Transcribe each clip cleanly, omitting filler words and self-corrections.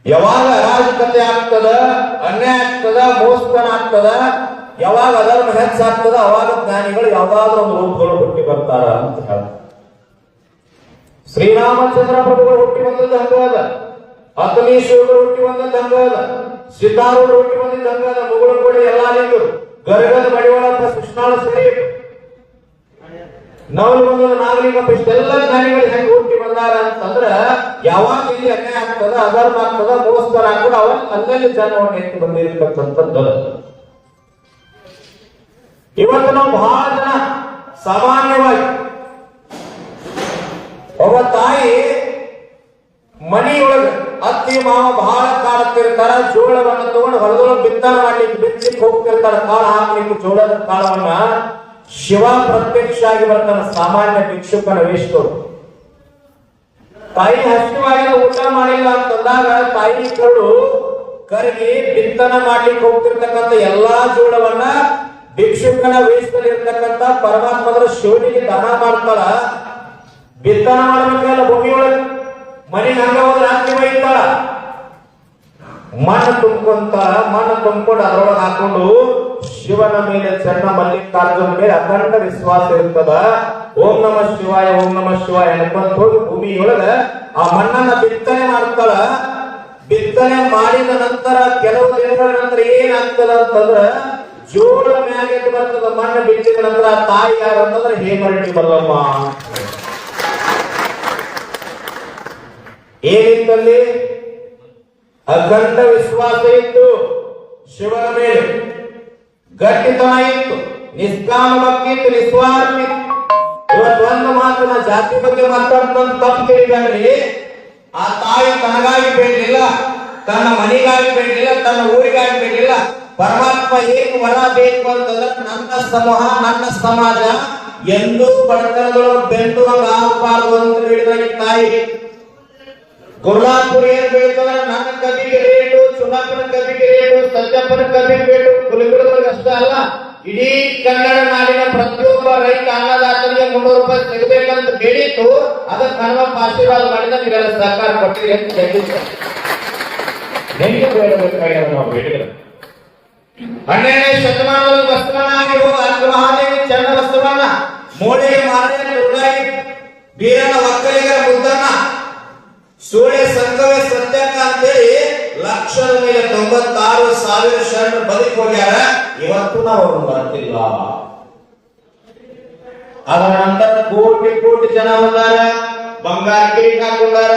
ಯಾವಾಗ ಅರಾಜಕತೆ ಆಗ್ತದ, ಅನ್ಯಾಯ ಆಗ್ತದ, ಮೋಸತನ ಆಗ್ತದ, ಯಾವಾಗ ಅಧರ್ಮ ಹೆಚ್ಚಾಗ್ತದ, ಅವಾಗ ಜ್ಞಾನಿಗಳು ಯಾವ್ದಾದ್ರು ಒಂದು ರೂಪಗಳು ಹುಟ್ಟಿ ಬರ್ತಾರ ಅಂತ ಹೇಳ್ತಾರೆ. ಶ್ರೀರಾಮಚಂದ್ರ ಪ್ರಭುಗಳು ಹುಟ್ಟಿ ಬಂದದ್ದು ಹಂಗಾದ, ಅಗ್ನಿಶಿವಗಳು ಹುಟ್ಟಿ ಬಂದದ್ದು ಹಂಗಾದ, ಸಿದ್ಧಾರೂಢರು ಹುಟ್ಟಿ ಬಂದಿದ್ದು ಹಂಗಾದ, ಮುಗುಳು ಕೂಡ ಎಲ್ಲಾ ಲಿಂಗರು, ಗರಗದ ಮಡಿವಾಳಪ್ಪ, ಕೃಷ್ಣಾಳ ಸರಿ, ನವಲು ಬಂದ ನಾಗಲಿಂಗಪ್ಪ, ಇಷ್ಟೆಲ್ಲ ಜ್ಞಾನಿಗಳು ಹೆಂಗ್ ಹುಟ್ಟಿ ಬಂದಾರ ಅಂತಂದ್ರ ಯಾವಾಗ ಇಲ್ಲಿ ಅನ್ಯಾಯ ಆಗ್ತದ, ಅಧರ್ಮ ಆಗ್ತದ, ಮೋಸಗಾರ ಆಗ್ತದ, ಅವಾಗ ಅಲ್ಲಲ್ಲಿ ಜನ್ಮವನ್ನು ಎತ್ತಿ ಬಂದಿರ್ತಕ್ಕಂಥದ್ದು. ಇವತ್ತು ನಾವು ಬಹಳ ಜನ ಸಾಮಾನ್ಯವಾಗಿ ಒಬ್ಬ ತಾಯಿ ಮನೆಯೊಳಗ ಅತ್ತಿ ಮಾವ ಬಹಳ ಕಾಡುತ್ತಿರ್ತಾರ, ಜೋಳವನ್ನು ತಗೊಂಡು ಹೊಲದೊಳಗೆ ಬಿತ್ತನೆ ಮಾಡ್ಲಿಕ್ಕೆ ಬಿತ್ತಲಿಕ್ಕೆ ಹೋಗ್ತಿರ್ತಾರ, ಕಾಳು ಹಾಕ್ಲಿಕ್ಕೆ ಜೋಳದ ಕಾಳವನ್ನ ಶಿವ ಪ್ರತ್ಯಕ್ಷ ಆಗಿ ಬರ್ತಾನ ಸಾಮಾನ್ಯ ಭಿಕ್ಷುಕನ ವೇಷದವರು. ತಾಯಿ ಹಸಿವಾಗಿ ಊಟ ಮಾಡಿಲ್ಲ ಅಂತಂದಾಗ ತಾಯಿ ಕಡು ಕರಗಿ ಬಿತ್ತನೆ ಮಾಡ್ಲಿಕ್ಕೆ ಹೋಗ್ತಿರ್ತಕ್ಕಂಥ ಎಲ್ಲಾ ಜೋಳವನ್ನ ಭಿಕ್ಷುಕನ ವೇಷದಲ್ಲಿ ಇರ್ತಕ್ಕಂಥ ಪರಮಾತ್ಮರ ಶಿವನಿಗೆ ದಾನ ಮಾಡ್ತಾಳ. ಬಿತ್ತನೆ ಮಾಡ್ಬೇಕಲ್ಲ ಭೂಮಿಯೊಳಗೆ, ಮನೆಗೆ ಹಂಗ ಹೋದ್ರೆ ರಾತ್ರಿ ಬೈತಾಳ, ಮಣ್ಣು ತುಂಬ್ಕೊಂತಾಳ, ಮಣ್ಣು ತುಂಬ್ಕೊಂಡು ಅದರೊಳಗೆ ಹಾಕೊಂಡು ಶಿವನ ಮೇಲೆ ಚನ್ನ ಮಲ್ಲಿಕಾರ್ಜುನ ಮೇಲೆ ಅಖಂಡ ವಿಶ್ವಾಸ ಇರ್ತದ. ಓಂ ನಮ ಶಿವಾಯ, ಓಂ ನಮ ಶಿವಾಯ ಅನ್ಕೊಂತ ಹೋಗಿ ಭೂಮಿಯೊಳಗ ಆ ಮಣ್ಣನ್ನ ಬಿತ್ತನೆ ಮಾಡ್ತಾಳ. ಬಿತ್ತನೆ ಮಾಡಿದ ನಂತರ ಕೆಲವು ದಿನಗಳ ನಂತರ ಏನಾಗ್ತದ ಅಂತಂದ್ರ ಜೋಳ ಮ್ಯಾಗೆ ಬರ್ತದ. ಮಣ್ಣು ಬಿಟ್ಟಿದ ನಂತರ ತಾಯಿ ಯಾರು ಅಂತಂದ್ರೆ ಹೇಮರೆಡ್ಡಿ ಮಲ್ಲಮ್ಮ. ಏನಿತ್ತಲ್ಲಿ ಅಖಂಡ ವಿಶ್ವಾಸ ಇತ್ತು, ಶಿವನ ಮೇಲೆ ಗಟ್ಟಿತನ ಇತ್ತು, ನಿಷ್ಕಾಮ ಭಕ್ತಿ ಇತ್ತು, ನಿಸ್ವಾರ್ಥ ಇತ್ತು. ಇವತ್ತು ಒಂದು ಮಾತನ್ನ ಜಾತಿ ಬಗ್ಗೆ ಮಾತಾಡ್ತಂತ ತಪ್ಪು ತಿಳಿದಾಗ್ರಿ. ಆ ತಾಯಿ ತನಗಾಗಿ ಬೇಡಲಿಲ್ಲ, ತನ್ನ ಮನೆಗಾಗಿ ಬೇಡಲಿಲ್ಲ, ತನ್ನ ಊರಿಗಾಗಿ ಬೇಡಲಿಲ್ಲ. ಪರಮಾತ್ಮ ಏನು ವರ ಬೇಕು ಅಂತಂದ್ರೆ ನನ್ನ ಸಮೂಹ, ನನ್ನ ಸಮಾಜ ಎಂದೂ ಬಡತನದೊಳಗೆ ಬೆಂದು ಆಗಬಾರದು ಅಂತ ಹೇಳಿದ ತಾಯಿ. ಗುರುಲಾಪುರ ಏನ್ ಬೆಳೀತದ, ನನ್ನ ಕವಿಗೆ ರೇಟು, ಚುನಾಪನ ಕವಿಗೆ ರೇಟು, ಸತ್ಯಪ್ಪನ ಕವಿಗೆ ರೇಟು, ಕುಲಗುರುಗಳಿಗೆ ಅಷ್ಟೇ ಅಲ್ಲ, ಇಡೀ ಕನ್ನಡ ನಾಡಿನ ಪ್ರತಿಯೊಬ್ಬ ರೈತ ಅನ್ನದಾತನಿಗೆ 300 ರೂಪಾಯಿ ಸಿಗಬೇಕಂತ ಬೇಡಿತ್ತು. ಅದಕ್ಕೆ ಹನುಮಪ್ಪ ಆಶೀರ್ವಾದ ಮಾಡಿದ, ನೀವೆಲ್ಲ ಸಹಕಾರ ಕೊಟ್ಟಿರಿ ಅಂತ ಹೇಳಿದ್ರು. ಹೆಂಗೆ ಬೇಡಬೇಕಾಗ್ಯದ ನಾವು ಬೇಡಿದ್ರೆ 12ನೇ ಶತಮಾನದಲ್ಲಿ ಬಸವಣ್ಣ ಆಗಿರುವ ಮಹಾದೇವಿ ಚನ್ನ ಬಸವಣ್ಣ, ಮೋಳಿಗೆ ಮಾರನೇ ದುರ್ಗಾಯಿ, ಬೀರನ ಒಕ್ಕಲಿಗರ ಮುದ್ದಣ್ಣ, ಸೂಳೆ ಸಂಘವೇ ಸತ್ಯಕ್ಕ ಅಂತೇಳಿ ಲಕ್ಷದ ಮೇಲೆ 96,000 ಶರಣರು ಬದುಕಿ ಹೋಗ್ಯಾರ. ಇವತ್ತು ನಾವು ಅವ್ರನ್ನ ಬರ್ತಿಲ್ಲ. ಅದರ ನಂತರ ಕೋಟಿ ಕೋಟಿ ಜನ ಹೋದಾರ, ಬಂಗಾರ ಕಿರೀಟ ಹಾಕೊಂಡಾರ,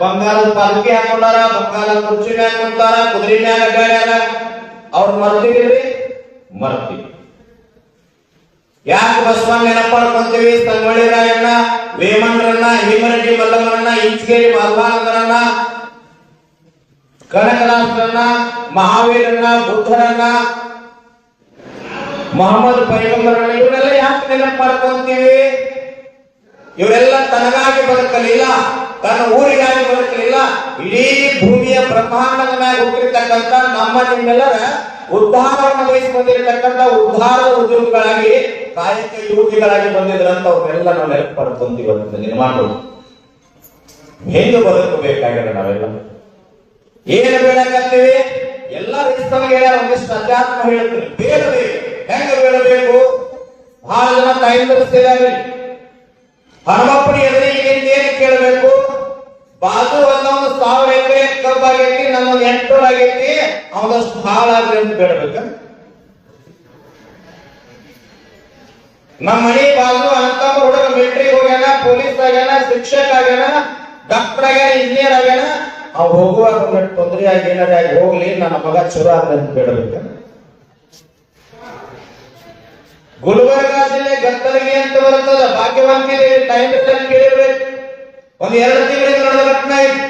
ಬಂಗಾರದ ಪಾಲ್ಕಿ ಹಾಕೊಂಡಾರ, ಬಂಗಾರದ ಕುರ್ಚಿ ಮ್ಯಾಗ ಕುಂತಾರ, ಕುದುರೆ ಮ್ಯಾಗ ಅಡ್ಡಾಡ್ಯಾರ. ಅವ್ರು ಮರ್ತೀವಿ, ಮರ್ತೀವಿ. ಯಾಕೆ ಬಸವಣ್ಣ ನೆನಪು ಮಾಡ್ಕೊಂತೀವಿ? ಸಂಗೊಳ್ಳಿ ರಾಯಣ್ಣ, ವೇಮಣ್ಣರನ್ನ, ಹೇಮರೆಡ್ಡಿ ಮಲ್ಲಮ್ಮನನ್ನ, ಇಂಚಗೇರಿ ಮಾಲ್ವಾನಂದರನ್ನ, ಕನಕದಾಸರನ್ನ, ಮಹಾವೀರನ್ನ, ಬುದ್ಧರನ್ನ, ಮೊಹಮ್ಮದ್ ಪೈಗಂಬರನ್ನ, ಇವರೆಲ್ಲ ಯಾಕೆ ನೆನಪು ಮಾಡ್ಕೊಂತೀವಿ? ಇವರೆಲ್ಲ ತನಗಾಗಿ ಬದುಕಲಿಲ್ಲ, ತನ್ನ ಊರಿಗಾಗಿ ಬದುಕಲಿಲ್ಲ, ಇಡೀ ಭೂಮಿಯ ಬ್ರಹ್ಮಾಂಡದ ಮ್ಯಾಗ ಹುಟ್ಟಿರ್ತಕ್ಕಂಥ ನಮ್ಮ ನಿಮ್ಮೆಲ್ಲರ ಉದ್ಧಾರವನ್ನು ವಹಿಸಿ ಬಂದಿರತಕ್ಕಂಥ ಉದ್ಧಾರದ ಉದ್ಯೋಗಗಳಾಗಿ, ಕಾಯಕ ಯೋಗಿಗಳಾಗಿ ಬಂದಿದ್ರಂತ ಅವ್ರನ್ನೆಲ್ಲ ನಾವು ನೆನಪು ಪಡ್ಕೊಂತೀವಿ. ಅಂತ ನಿರ್ಮಾಣ ಹೆಂಗೆ ಬದುಕಬೇಕಾಗಿದೆ ನಾವೆಲ್ಲ ಏನು ಬೇಡಕತ್ತೀವಿ? ಎಲ್ಲ ರೈತರಿಗೆ ಒಂದಿಷ್ಟು ಅಧ್ಯಾತ್ಮ ಹೇಳ್ತೀವಿ. ಬೇಡಬೇಕು, ಹೆಂಗ ಬೇಡಬೇಕು? ಬಹಳ ಜನ ತಾಯಿಂದಿರ್ತಿದ್ದಾರೆ. ಹನುಮಪ್ಪನ ಎದುರಿಗೆ ಏನು ಕೇಳಬೇಕು? ಬಾಜು ಒಂದು 1000 ಎಕರೆ ಕಬ್ಬಾಗೈತಿ, ನಮ್ಮೊಂದು 800 ಆಗೈತಿ, ಅವನಷ್ಟು ಹಾಳ ಆಗ್ಲಿ ಅಂತ ಬೇಡಬೇಕ? ನಮ್ಮ ಮನೆ ಬಾಜು ಅಂತ ಹುಡುಗ ಮಿಲಿಟರಿ ಹೋಗ್ಯಾನ, ಪೊಲೀಸ್ ಆಗ್ಯಾನ, ಶಿಕ್ಷಕ ಆಗ್ಯಾನ, ಡಾಕ್ಟರ್ ಆಗ್ಯಾನ, ಇಂಜಿನಿಯರ್ ಆಗ್ಯಾನ, ಅವ್ ಹೋಗುವಾಗ ತೊಂದರೆ ಆಗಿ ಏನಾರ ಆಗಿ ಹೋಗ್ಲಿ, ನನ್ನ ಮಗ ಚುರ ಆಗ್ಲಿ ಅಂತ ಬೇಡಬೇಕ? ಗುಲ್ಬರ್ಗಾ ಜಿಲ್ಲೆ ಗತ್ತಲಗಿ ಅಂತ ಬರ್ತದ, ಭಾಗ್ಯವಂತಿ ಟೈಮ್ ಕೇಳಿರ್ಬೇಕು. ಒಂದು 2 ತಿಂಗಳಿಂದ ನಡೆದ ಘಟನೆ ಇದೆ.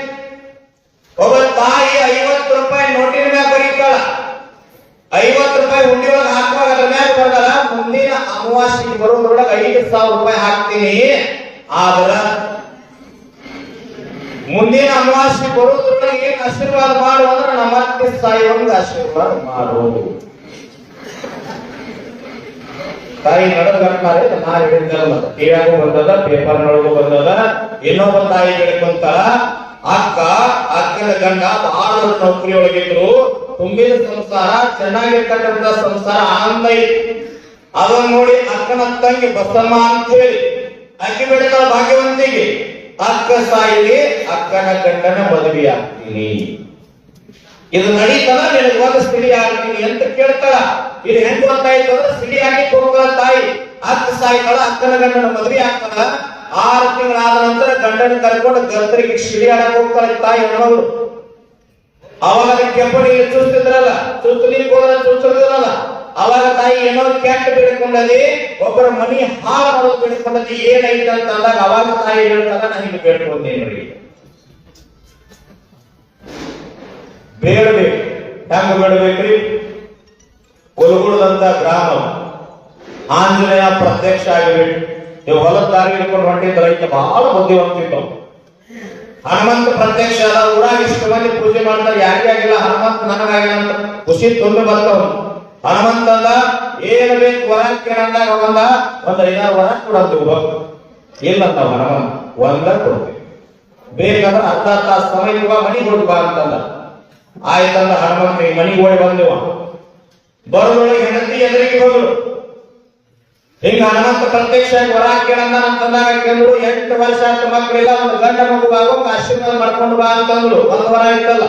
ಒಬ್ಬ ತಾಯಿ 50 ರೂಪಾಯಿ ನೋಟಿನ ಮ್ಯಾಗ ಬರೀತಾಳ, 50 ರೂಪಾಯಿ ಹುಂಡಿಯೊಳಗೆ ಹಾಕುವಾಗ ಅದ್ರ ಮ್ಯಾಗ ಬರ್ದಾರ, ಮುಂದಿನ ಅಮಾವಾಸ್ಯೆಗೆ ಬರೋದ್ರೊಳಗೆ 5,000 ರೂಪಾಯಿ ಹಾಕ್ತೀನಿ, ಆದ್ರ ಮುಂದಿನ ಅಮಾವಾಸ್ಯೆ ಬರೋದ್ರೊಳಗೆ ಏನ್ ಆಶೀರ್ವಾದ ಮಾಡು ಅಂದ್ರೆ ನಮ್ಮ ಅತ್ತೆ ಸಾಯುವಂಗ ಆಶೀರ್ವಾದ ಮಾಡೋದು. ತಾಯಿ ನಡೆದ ಘಟನೆ ನಾ ಹೇಳಿದ್ದಲ್ಲ, ಟಿವಿಯಾಗೂ ಬಂದದ, ಪೇಪರ್ನೊಳಗೂ ಬಂದದ. ಇನ್ನೊಬ್ಬ ತಾಯಿ ಹೇಳ್ಕೊಂತಾಳ, ಅಕ್ಕನ ಗಂಡ ಬಹಳ ನೌಕರಿ ಒಳಗಿದ್ರು, ತುಂಬಿದ ಸಂಸಾರ, ಚೆನ್ನಾಗಿರ್ತಕ್ಕಂಥ ಸಂಸಾರ ಆನಂದ ಇತ್ತು. ಅದನ್ನ ನೋಡಿ ಅಕ್ಕನ ತಂಗಿ ಬಸಮ್ಮ ಅಂತ ಹೇಳಿ ಅಕ್ಕಿ ಬಿಡ್ತಾಳ ಭಾಗ್ಯವಂತಿಗೆ. ಅಕ್ಕ ಸಾಯಿಲಿ, ಅಕ್ಕನ ಗಂಡನ ಮದುವೆ ಆಗ್ತೀನಿ, ಇದು ನಡೀತದ, ನಿನಗೆ ಒಂದು ಸ್ಥಿತಿ ಆಗ್ತೀನಿ ಅಂತ ಕೇಳ್ತಾಳ. ಇದು ಹೆಂಗ್ ಗೊತ್ತಾಯ್ತು ಅಂದ್ರೆ ಸ್ಥಿತಿ ಆಗಿ ಹೋಗ್ತಾಳ ತಾಯಿ. ಅಕ್ಕ ಸಾಯ್ತಾಳ, ಅಕ್ಕನ ಗಂಡನ ಮದುವೆ ಆಗ್ತಾಳ. 6 ತಿಂಗಳಾದ ನಂತರ ಗಂಡನ ಕರ್ಕೊಂಡು ಗರ್ತರಿಗೆ ಸಿಡಿ ಆಡಕ್ ಹೋಗ್ತಾಳೆ ತಾಯಿ ಹೆಣ್ಮಗಳು. ಅವಾಗ ಕೆಪ್ಪಡಿ ಚೂಸ್ತಿದ್ರಲ್ಲ, ಚೂಸ್ತಿದ್ರಲ್ಲ, ಅವಾಗ ತಾಯಿ ಏನೋ ಕೆಟ್ಟ ಬೇಡ್ಕೊಂಡದಿ, ಒಬ್ಬರ ಮನಿ ಹಾಳು ಮಾಡೋದು ಬೇಡ್ಕೊಂಡದಿ, ಏನೈತೆ ಅಂತ ಅಂದಾಗ ಅವಾಗ ತಾಯಿ ಹೇಳ್ತಾಗ ನನಗೆ ಬೇಡ್ಕೊಂಡೇನ್ರಿ. ಬೇಡಬೇಕು. ಹೆಂಗ ಬೇಡಬೇಕ್ರಿ? ಕುಲಗುಳದಂತ ಗ್ರಾಮ ಆಂಜನೇಯ ಪ್ರತ್ಯಕ್ಷ ಆಗಿಬಿಟ್ಟು ನೀವು ಹೊಲದ ದಾರಿ ಹಿಡ್ಕೊಂಡು ಹೊಂಟಿದ್ದ ರೈತ ಬಹಳ ಬುದ್ಧಿವಂತಿದ್ದವು. ಹನುಮಂತ ಪ್ರತ್ಯಕ್ಷ ಆದ, ಊರಾಗ ಇಷ್ಟು ಮಂದಿ ಪೂಜೆ ಮಾಡ್ತಾರೆ, ಯಾರಿಗಾಗಿಲ್ಲ, ಹನುಮಂತ ನನಗಾಗಿಲ್ಲ ಅಂತ ಖುಷಿ ತುಂಬಿ ಬರ್ತವನು. ಹನುಮಂತ ಅಂದ, ಏನು ಬೇಕು ವರ ಕೇಳಂದಾಗ ಒಂದ 5-6 ವರ ಕೊಡಂತೀವಿ. ಇಲ್ಲಂತ ಹನುಮಂತ, ಒಂದ ಕೊಡ್ತೀವಿ, ಬೇಕಂದ್ರೆ ಅರ್ಧ ತಾಸು ಸಮಯ ಮನಿ ಹೋಗಿ ಬಾ ಅಂತಂದ. ಆಯ್ತಂದ ಹನುಮಂತ ಮನಿಗೆ ಓಡಿ ಬಂದೆವ. ಬರೋದೊಳಗೆ ಹೆಂಡತಿ ಎದುರಿಗೆ ಹೋದ್ರು. ಹಿಂಗ ಹನುಮಂತ ಪ್ರತ್ಯಕ್ಷ ವರ ಕೇಳಂದ ಅಂತಂದಾಗ ಕೇಳಿದ್ರು, 8 ವರ್ಷ ಆಯ್ತು ಮಕ್ಕಳಿಲ್ಲ, ಒಂದು ಗಂಡ ಮಗುವಾಗೋ ಆಶೀರ್ವಾದ ಮಾಡ್ಕೊಂಡು ಬಾ ಅಂತಂದ್ರು. 1 ವರ ಇತ್ತಲ್ಲ.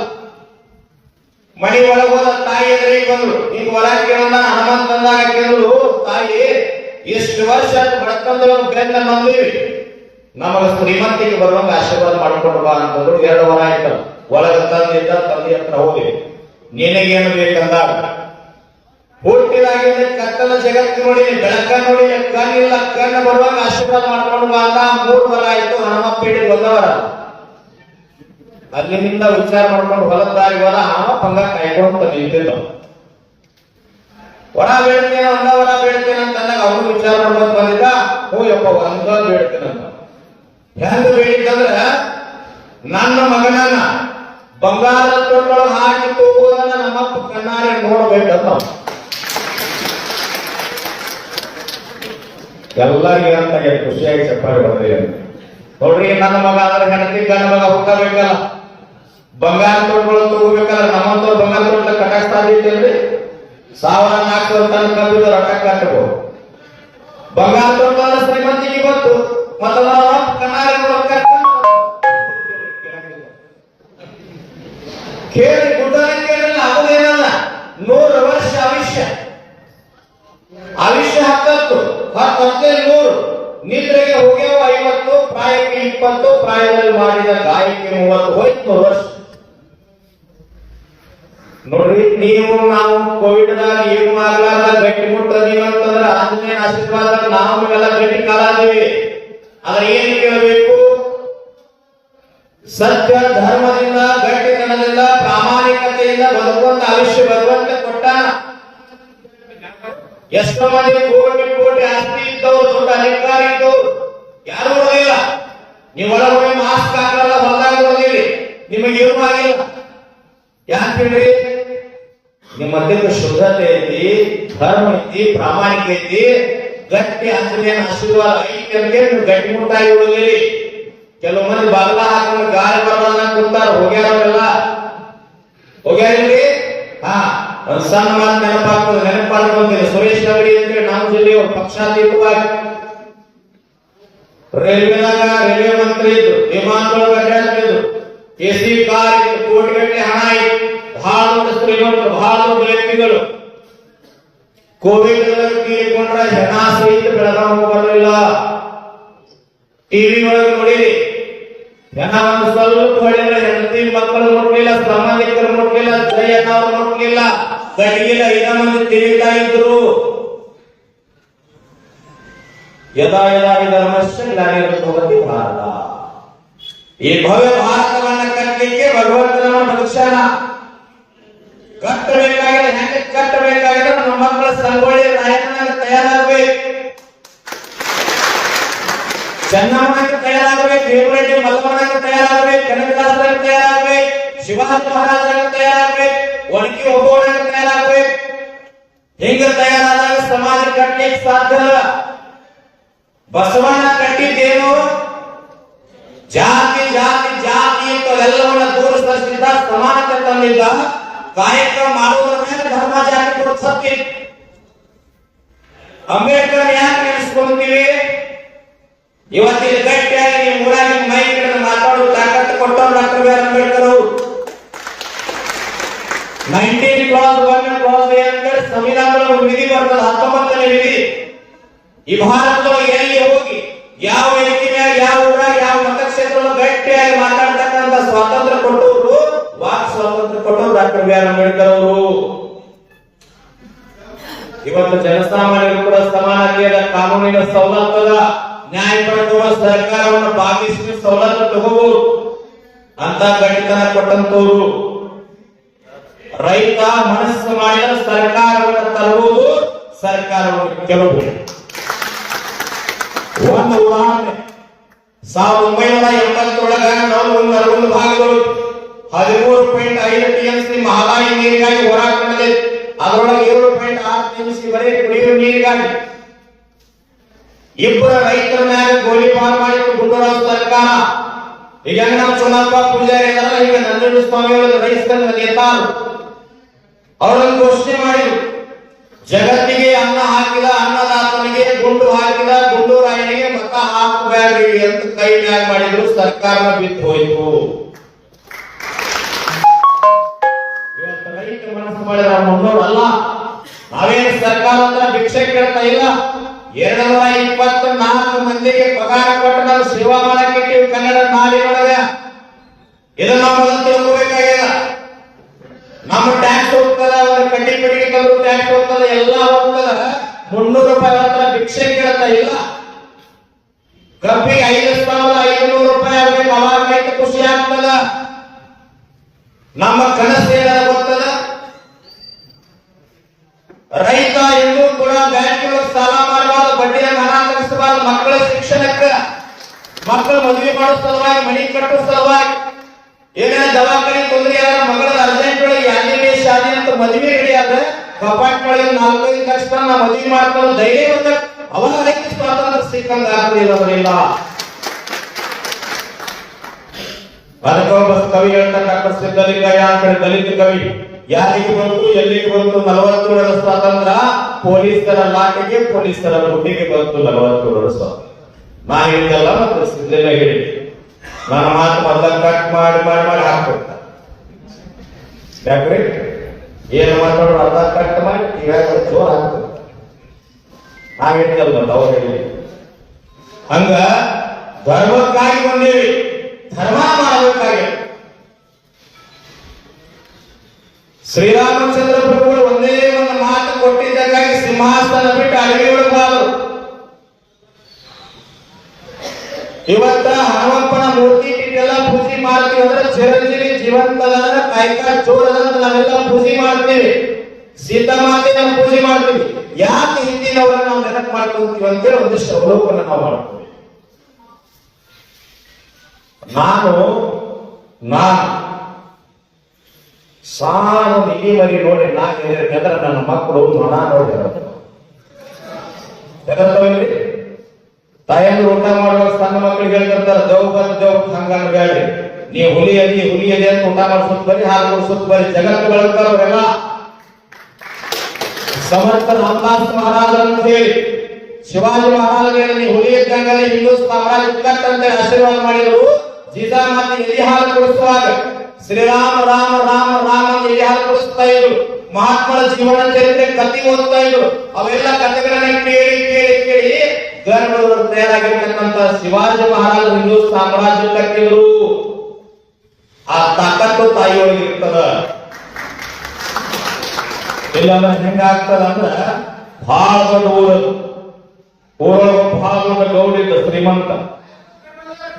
ಮನಿ ಒಳಗೆ ಹೋದ ತಾಯಿ ಎದುರಿಗೆ ಬಂದ್ರು. ಹಿಂಗ ವರ ಕೇಳಂದ ಹನುಮಂತ ಅಂದಾಗ ಕೇಳಿದ್ರು, ತಾಯಿ ಎಷ್ಟು ವರ್ಷ ಆಯ್ತು ಬಡ್ಕೊಂಡ್ರು, ಬೆನ್ನ ನಂದೀವಿ, ನಮಗ ಶ್ರೀಮಂತಿಗೆ ಬರುವಂಗ ಆಶೀರ್ವಾದ ಮಾಡ್ಕೊಂಡು ಬಾ ಅಂತಂದ್ರು. 2 ವರ ಆಯ್ತಲ್ಲ. ಒಳಗ ತಂದೆ ಹತ್ರ ಹೋಗಿ, ನಿನಗೇನು ಬೇಕಂದಾಗ ಹುಟ್ಟಿದಾಗಿಂದ ಕತ್ತಲ ಜಗತ್ತು ನೋಡಿ, ಬೆಳಕ ನೋಡಿ, ಕಣ್ಣಿಲ್ಲ, ಕಣ್ಣು ಬರುವಾಗ ಆಶೀರ್ವಾದ ಮಾಡ್ಕೊಂಡು ಬಾ ಅಂತ 3 ವರ ಆಯ್ತು. ಹನುಮ ಪೀಡಿ ಬಂದವರ ಅಲ್ಲಿನಿಂದ ವಿಚಾರ ಮಾಡ್ಕೊಂಡು ಹೊಲದಾಗಿ ಹೋದ. ಹನುಮ ಪಂಗ ಕಾಯ್ಕೊಂತ ನಿಂತಿದ್ದ. ವರ ಬೇಡ್ತೇನೆ, 1 ವರ ಬೇಡ್ತೇನೆ ಅಂತ ಅಂದಾಗ ಅವನು ವಿಚಾರ ಮಾಡ್ಕೊಂಡು ಬಂದಿದ್ದ. ಹೋಯಪ್ಪ, 1 ಬೇಡ್ತೇನಂತ. ಹೆಂಗ ಬೇಡಿದ್ದಂದ್ರ, ನನ್ನ ಮಗನನ್ನ ಬಂಗಾರದ ತೊಟ್ಟೊಳಗೆ ಹಾಕಿ ತೂಗುವುದನ್ನ ನಮ್ಮಪ್ಪ ಕಣ್ಣಾರೆ ನೋಡ್ಬೇಕಂತ. ಎಲ್ಲರಿಗೂ ಅಂತ ಖುಷಿಯಾಗಿ ಚಪ್ಪಾಳೆ ಬರ್ತೀವಿ ನೋಡ್ರಿ. ನನ್ನ ಮಗ ಆದ್ರೆ ಹೆಂಡತಿ ಗಂಡ ಮಗ ಹುಟ್ಟಬೇಕಲ್ಲ, ಬಂಗಾರ ತೊಟ್ಟೊಳಗೆ ತೂಗಬೇಕಲ್ಲ. ನಮ್ಮಂತವ್ರು ಬಂಗಾರ ತೊಟ್ಟ ಕಟಾಕ್ಸ್ತಾ ಇದ್ದೇವೆ. 1400 ಟನ್ ಕಬ್ಬಿದ ರೊಕ್ಕ ಕಟ್ಟಬಹುದು. ಬಂಗಾರ ತೊಟ್ಟೊಳ ಶ್ರೀಮಂತಿಗೆ ಬಂತು, ಮೊದಲ ಕಣ್ಣಾರೆ ನೋಡೋಕೆ ಕೇಳಿ ಗುಡ್ಡನ ಕೇಳಿಲ್ಲ. ಅದೇನಲ್ಲ, 100 ವರ್ಷ ಆಯುಷ್ಯ 10 100 ನಿದ್ರೆಗೆ ಹೋಗ್ಯವ 50, ಪ್ರಾಯಕ್ಕೆ 20, ಪ್ರಾಯದಲ್ಲಿ ಮಾಡಿದ ಗಾಯಕ್ಕೆ 30, ಹೋಯ್ತು 100 ವರ್ಷ. ನೋಡ್ರಿ, ನೀವು ನಾವು ಕೋವಿಡ್ದಾಗ ಏನು ಆಗ್ಲಾರ್ದ ಗಟ್ಟಿ ಮುಟ್ಟದೀವಿ ಅಂತಂದ್ರೆ ಆಂಜನೇಯನ ಆಶೀರ್ವಾದ ನಾವು ಎಲ್ಲ ಗಟ್ಟಿ ಕಾಲಾದೀವಿ. ಆದ್ರೆ ಏನು ಕೇಳಬೇಕು? ಸತ್ಯ ಧರ್ಮದಿಂದ, ಗಟ್ಟಿತನದಿಂದ, ಪ್ರಾಮಾಣಿಕತೆಯಿಂದ ಬದುಕುವಂತ ಆಯುಷ್ಯ ಭಗವಂತ ಕೊಟ್ಟಾನ. ಎಷ್ಟೋ ಮಂದಿ ಕೋಟಿ ಆಸ್ತಿ ಇದ್ದವರು, ದೊಡ್ಡ ಅಧಿಕಾರಿ ಇದ್ದವರು ಯಾರು ಉಳಿದಿಲ್ಲ. ನೀವು ಒಳಗೆ ಮಾಸ್ಕ್ ಹಾಕಲ್ಲ, ಹೊಲದಾಗ ಉಳಿದಿರಿ, ನಿಮಗೇನು ಆಗಿಲ್ಲ. ಯಾಕೆ ಹೇಳ್ರಿ? ನಿಮ್ಮ ಮಧ್ಯದ ಶುದ್ಧತೆ ಐತಿ, ಧರ್ಮ ಐತಿ, ಪ್ರಾಮಾಣಿಕ ಐತಿ, ಗಟ್ಟಿ ಆಂಜನೇಯನ ಆಶೀರ್ವಾದ ಐತಿ ಅಂತ ನೀವು ಗಟ್ಟಿ ಮುಟ್ಟಾಗಿ ಉಳಿದಿರಿ. ಕೆಲವು ಮಂದಿ ಬಾಗ್ಲ ಹಾಕೊಂಡು ಗಾಳಿ ಬರೋಣ ಕೂತಾರ, ಹೋಗ್ಯಾರಲ್ಲ, ಹೋಗ್ಯಾರಿಲ್ರಿ? ಒಂದ್ ಸಣ್ಣ ಮಾತು ನೆನಪಾಡ್ಕೊಂತೀನಿ. ಸುರೇಶ್ ಅಂಗಡಿ ಅಂತೇಳಿ ನಮ್ಮ ಜಿಲ್ಲೆಯವರು ಪಕ್ಷಾತೀತವಾಗಿ ರೈಲ್ವೆ ಮಂತ್ರಿ ಇದ್ರು, ವಿಮಾನದೊಳಗೆ ಅಡ್ಡಾಡ್ತಿದ್ರು, ಎಸಿ ಕಾರ್ ಇತ್ತು, ಕೋಟಿಗಟ್ಟಲೆ ಹಣ ಇತ್ತು, ಬಹಳ ದೊಡ್ಡ ಶ್ರೀಮಂತರು, ಬಹಳ ದೊಡ್ಡ ವ್ಯಕ್ತಿಗಳು. ಕೋವಿಡ್ ತೀರಿಕೊಂಡ್ರೆ ಜನ ಸಹಿತ ಬೆಳಗಾವಿ ಬರಲಿಲ್ಲ. ಟಿವಿ ಒಳಗೆ ನೋಡಿರಿ, ಜನ ಒಂದು ಸ್ವಲ್ಪ ಹೊಳಿಲ್ಲ, ಹೆಂಡತಿ ಮಕ್ಕಳು ಮುಟ್ಲಿಲ್ಲ, ಸಂಬಂಧಿಕರು ಮುಟ್ಲಿಲ್ಲ, ಜಯನವರು ಮುಟ್ಲಿಲ್ಲ, ಗಡಿಗಿಲ್ಲ, 5 ಮಂದಿ ತಿರುಗ್ತಾ ಇದ್ರು. ಯದಾ ಯದಾ ಧರ್ಮಸ್ಯ ಗ್ಲಾನಿರ್ಭವತಿ ಭಾರತ. ಈ ಭವ್ಯ ಭಾರತವನ್ನ ಕಟ್ಟಲಿಕ್ಕೆ ಭಗವಂತನ ಬದುಕ್ಸಾನ. ಕಟ್ಟಬೇಕಾಗಿದೆ, ಹೆಂಗೆ ಕಟ್ಟಬೇಕಾಗಿದೆ? ನಮ್ಮ ಮಕ್ಕಳ ಸಂಗೊಳ್ಳಿ ನಾಯಕನಾಗ ತಯಾರಾಗಬೇಕು, ಚೆನ್ನಮ್ಮನಾಗ ತಯಾರಾಗಬೇಕು, ದೇವರೆಡ್ಡಿ ಮಲ್ಲಮ್ಮನಾಗ ತಯಾರಾಗಬೇಕು, ಕನಕದಾಸರಾಗ ತಯಾರಾಗಬೇಕು, ಶಿವಾಜಿ ಮಹಾರಾಜರಾಗ ತಯಾರಾಗಬೇಕು, ಒಣಗಿ ಒಬ್ಬವನಾಗ ತಯಾರಾಗಬೇಕು. ಹಿಂಗ ತಯಾರಾದಾಗ ಸಮಾಜ ಕಟ್ಟಲಿಕ್ಕೆ ಸಾಧ್ಯ. ಬಸವಣ್ಣ ಕಟ್ಟಿದ್ದೇನು? ಜಾತಿ ಜಾತಿ ಜಾತಿ ಅಂತ ಅನ್ನೋದೆಲ್ಲವನ್ನ ದೂರ ಸರಿಸಿದ್ದ, ಸಮಾನತೆ ತಂದಿದ್ದ. ಕಾಯಕ ಮಾಡುವುದರ ಮೇಲೆ ಧರ್ಮ ಜಾತಿ ಕೊಡೋದು ಸತ್ಯ. ಅಂಬೇಡ್ಕರ್ ಯಾಕೆ ನೆನೆಸ್ಕೊಂತೀವಿ? ಇವತ್ತಿನ ಗಟ್ಟಿಯಾಗಿ ನಿಮ್ಮ ಊರಾಗಿ ಮೈ ಹಿಡಿದು ಮಾತಾಡೋ ತಾಕತ್ತು ಕೊಟ್ಟವ್ರು ಡಾಕ್ಟರ್ ಬಿ ಆರ್ ಅಂಬೇಡ್ಕರ್ ಅವರು. 19 ಕ್ಲಾಸ್ 1 ಕ್ಲಾಸ್ ಅಂತೇಳಿ ಸಂವಿಧಾನದ ಒಂದು ವಿಧಿ ಬರ್ತದೆ, 19ನೇ ವಿಧಿ. ಈ ಭಾರತದೊಳಗೆ ಎಲ್ಲಿ ಹೋಗಿ ಯಾವ ವೇದಿಕೆ ಮೇಲೆ ಯಾವ ಊರಾಗ ಯಾವ ಮತಕ್ಷೇತ್ರದ ಗಟ್ಟಿಯಾಗಿ ಮಾತಾಡ್ತಕ್ಕಂಥ ಸ್ವಾತಂತ್ರ್ಯ ಕೊಟ್ಟವರು, ವಾಕ್ ಸ್ವಾತಂತ್ರ್ಯ ಕೊಟ್ಟವರು ಡಾಕ್ಟರ್ ಬಿ ಆರ್ ಅಂಬೇಡ್ಕರ್ ಅವರು. ಇವತ್ತು ಜನಸಾಮಾನ್ಯರು ಕೂಡ ಸಮಾನತೆಯ ಕಾನೂನಿನ ಸವಲತ್ತದ ನ್ಯಾಯ ಪಡೆದುವ ಸರ್ಕಾರವನ್ನು ಭಾಗಿಸಿ ಸವಲತ್ತು ತಗೋಬಹುದು ಅಂತ ಗಟ್ಟಿತನ ಕೊಟ್ಟಂತವರು. ರೈತ ಮನಸ್ಸು ಮಾಡಿದ ಸರ್ಕಾರವನ್ನು ತರುವುದು, ಸರ್ಕಾರವನ್ನು ಕೆಳಬಹುದು. ಒಂದು ಉದಾಹರಣೆ, 1980 ನವೆಂಬರ್ ಭಾಗಗಳು 13.5 TMC ಮಹದಾಯಿ ನೀರಿಗಾಗಿ ಹೋರಾಟ ನಡೆದಿದೆ. ಅದರೊಳಗೆ 7.6 TMC ಬರೀ ಕುಡಿಯುವ ನೀರಿಗಾಗಿ. ಇಬ್ಬರ ರೈತರ ಮೇಲೆ ಗೋಲಿಬಾರ್ ಮಾಡಿದ್ದು ಗುಂಡೂರಾವ್ ಸರ್ಕಾರ. ಈಗ ನಮ್ಮ ಚುನಾವಣಾ ಪೂಜಾರಿ ಇದಾರಲ್ಲ, ಈಗ ನಂಜುಂಡ ಸ್ವಾಮಿ ರೈತ ನೇತಾರು, ಅವರನ್ನು ಘೋಷಣೆ ಮಾಡಿದ್ರು. ಜಗತ್ತಿಗೆ ಅನ್ನ ಹಾಕಿದ ಅನ್ನದಾತನಿಗೆ ಗುಂಡು ಹಾಕಿದ ಗುಂಡೂರಾಯನಿಗೆ ಮತ ಹಾಕಬೇಡಿ ಅಂತ ಕೈ ಮ್ಯಾಗ ಮಾಡಿದ್ರು. ಸರ್ಕಾರ ಬಿದ್ದು ಹೋಯಿತು. ಇವತ್ತು ರೈತ ಮನಸ್ಸು ಮಾಡಿದ ಮುನ್ನೋರಲ್ಲ. ನಾವೇನು ಸರ್ಕಾರ ಹತ್ರ ಭಿಕ್ಷೆ ಕೇಳ್ತಾ ಇಲ್ಲ. 224 ಮಂದಿಗೆ ಪಗಾರ ಕೊಟ್ಟು ನಾವು ಸೇವಾ ಮಾಡಕ್ಕೆ ಕನ್ನಡ ನಾಡಿನೊಳಗೆ. ಇದನ್ನ ನಾವು ಮೊದಲು ತಿಳ್ಕೋಬೇಕಾಗಿದೆ. ನಮ್ಮ ಟ್ಯಾಕ್ಸ್ ಹೋಗ್ತದ, ಅವರ ಕಡ್ಡಿ ಪಡಿಗೆ ಕಲ್ಲು ಟ್ಯಾಕ್ಸ್ ಹೋಗ್ತದ, ಎಲ್ಲ ಹೋಗ್ತದ. 300 ರೂಪಾಯಿ ಹತ್ರ ಭಿಕ್ಷೆ ಕೇಳ್ತಾ ಇಲ್ಲ. ಕಬ್ಬಿಗೆ 5,500 ರೂಪಾಯಿ ಆಗಬೇಕು, ಅವಾಗ ರೈತ ಖುಷಿ ಆಗ್ತದ. ನಮ್ಮ ಕನಸು ಏನಾದ ಗೊತ್ತದ? ರೈತ ಎಂದೂ ಕೂಡ ಬ್ಯಾಂಕಿನ ಸಾಲ ಮಾಡಬಾರ್ದು, ಬಡ್ಡಿಯ ಹಣ ತರಿಸಬಾರ್ದು. ಮಕ್ಕಳ ಶಿಕ್ಷಣಕ್ಕೆ, ಮಕ್ಕಳ ಮದುವೆ ಮಾಡೋ ಸಲುವಾಗಿ, ಮನೆ ಕಟ್ಟೋ ಸಲುವಾಗಿ, ಏನೇನ ದವಾಖಾನೆ ತೊಂದರೆ ಆದ್ರೆ ಮಗಳ ಅರ್ಜೆಂಟ್ ಒಳಗೆ ಯಾರಿಗೆ ಶಾದಿ ಅಂತ ಮದುವೆ ಹಿಡಿಯಾದ್ರೆ ಕಪಾಟ್ ಒಳಗೆ 4-5 ಲಕ್ಷ ನಾ ಮದುವೆ ಮಾಡ್ತಾರ ಧೈರ್ಯ ಬಂದ ಅವಾಗ ರೈತ ಸ್ವಾತಂತ್ರ್ಯ ಸಿಕ್ಕಂಗ ಆಗೋದಿಲ್ಲ. ಅದಕ್ಕೊಬ್ಬ ಕವಿ ಹೇಳ್ತಾನೆ, ಡಾಕ್ಟರ್ ಸಿದ್ದಲಿಂಗಯ್ಯ ಅಂತ ದಲಿತ ಕವಿ. ಯಾರಿಗೆ ಬಂತು, ಎಲ್ಲಿಗೆ ಬಂತು 40 ವರ್ಷ ಸ್ವಾತಂತ್ರ್ಯ? ಪೊಲೀಸರ ಲಾಟಿಗೆ, ಪೊಲೀಸರ ಗುಡ್ಡಿಗೆ ಬಂತು 40 ವರ್ಷ ಸ್ವಾತಂತ್ರ್ಯ. ನಾ ಹೇಳಿದ್ದಲ್ಲ, ಮತ್ತೆ ಸಿದ್ದಲಿಂಗ ಹೇಳಿ ನನ್ನ ಮಾತು ಮೊದಲ ಕಟ್ ಮಾಡಿ ಮಾಡಿ ಮಾಡಿ ಹಾಕ್ಬಿಡ್ತಾರೆ. ಯಾಕ್ರಿ ಏನು ಮಾತಾಡೋರು ಅರ್ಧ ಕಟ್ ಮಾಡಿ ಈಗ ಜೋರ್ ಹಾಕ್ಬಿಡ್ತಾರೆ. ನಾವ್ ಹೇಳಿದ್ದಲ್ಲ, ಅವ್ರು ಹೇಳಿ. ಹಂಗ ಧರ್ಮಕ್ಕಾಗಿ ಬಂದೀವಿ, ಧರ್ಮ ಮಾಡಬೇಕಾಗಿ. ಶ್ರೀರಾಮಚಂದ್ರ ಪ್ರಭುಗಳು ಒಂದೇ ಒಂದು ಮಾತು ಕೊಟ್ಟಿದ್ದಕ್ಕಾಗಿ ಸಿಂಹಾಸನ ಬಿಟ್ಟು ಅಡವಿಯೊಳಗಾದರು. ಇವತ್ತ ಹನುಮಪ್ಪನ ಮೂರ್ತಿ ಇಟ್ಟೆಲ್ಲ ಪೂಜೆ ಮಾಡ್ತೀವಿ ಅಂದ್ರೆ ಚಿರಂಜೀವಿ ಜೀವಂತದ ಕಾಯ್ಕ ಚೋರದಂತ ನಾವೆಲ್ಲ ಪೂಜೆ ಮಾಡ್ತೀವಿ. ಸೀತಾಮಾತೆಯ ಪೂಜೆ ಮಾಡ್ತೀವಿ. ಯಾಕೆ ಹಿಂದಿನವರನ್ನ ನಾವು ನೆನಪು ಮಾಡ್ಕೊಂತೀವಿ ಅಂತೇಳಿ ಒಂದಿಷ್ಟು ಅವಲೋಕನ ನಾವು ಮಾಡ್ತೀವಿ. ನಾನು ಸಾನು ನಿಧಿ ಮರಿ ನೋಡಿ ನಾ ಹೇಳಿದ್ರೆ ನನ್ನ ಮಕ್ಕಳು ನೊಣ ನೋಡಿ ಹೆದರ್ತವೇನ್ರಿ? ತಾಯಂದ್ರು ಊಟ ಮಾಡುವಾಗ ಸಣ್ಣ ಮಕ್ಕಳಿಗೆ ಹೇಳ್ತಿರ್ತಾರ, ಜವ್ ಹಂಗನ್ ಬೇಡ್ರಿ, ನೀ ಹುಲಿ ಅದಿ ಅಂತ ಊಟ ಮಾಡ್ಸುತ್ತ ಬರೀ, ಹಾಲು ಕೊಡ್ಸುತ್ತ ಬರೀ. ಜಗತ್ತು ಬೆಳಗ್ತಾರವರೆಲ್ಲ ಸಮರ್ಥ ರಾಮದಾಸ್ ಮಹಾರಾಜ ಅಂತ ಹೇಳಿ ಶಿವಾಜಿ ಮಹಾರಾಜರಿಗೆ ನೀ ಹುಲಿ ಇದ್ದಂಗಲ್ಲಿ ಹಿಂದೂ ಸಾಮ್ರಾಜ್ಯ ಅಂತ ಆಶೀರ್ವಾದ ಮಾಡಿದ್ರು. ಜೀಜಾಮಾತೆ ಎಲ್ಲಿ ಹಾಲು ಕೊಡಿಸುವಾಗ ಶ್ರೀರಾಮ ರಾಮ ರಾಮ ರಾಮ ಎಲ್ಲಿ ಹಾಲು ಕೊಡಿಸ್ತಾ ಇದ್ರು. ಮಹಾತ್ಮರ ಜೀವನ ಚರಿತ್ರೆ ಕಥೆ ಓದ್ತಾ ಇದ್ರು. ಅವೆಲ್ಲ ಕಥೆಗಳನ್ನ ಕೇಳಿ ಕೇಳಿ ಕೇಳಿ ಗರ್ಭಗಳು ತಯಾರಾಗಿರ್ತಕ್ಕಂಥ ಶಿವಾಜಿ ಮಹಾರಾಜ ಹಿಂದೂ ಸಾಮ್ರಾಜ್ಯ ಕಟ್ಟಿದ್ರು. ಆ ತಾಕತ್ತು ತಾಯಿಯೊಳಗಿರ್ತದ. ಇಲ್ಲಾಂದ್ರೆ ಹೆಂಗಾಗ್ತದ ಅಂದ್ರ ಬಹಳ ದೊಡ್ಡ ಊರೊಳಗೆ ಬಹಳ ದೊಡ್ಡ ಗೌಡಿದ್ದ ಶ್ರೀಮಂತ.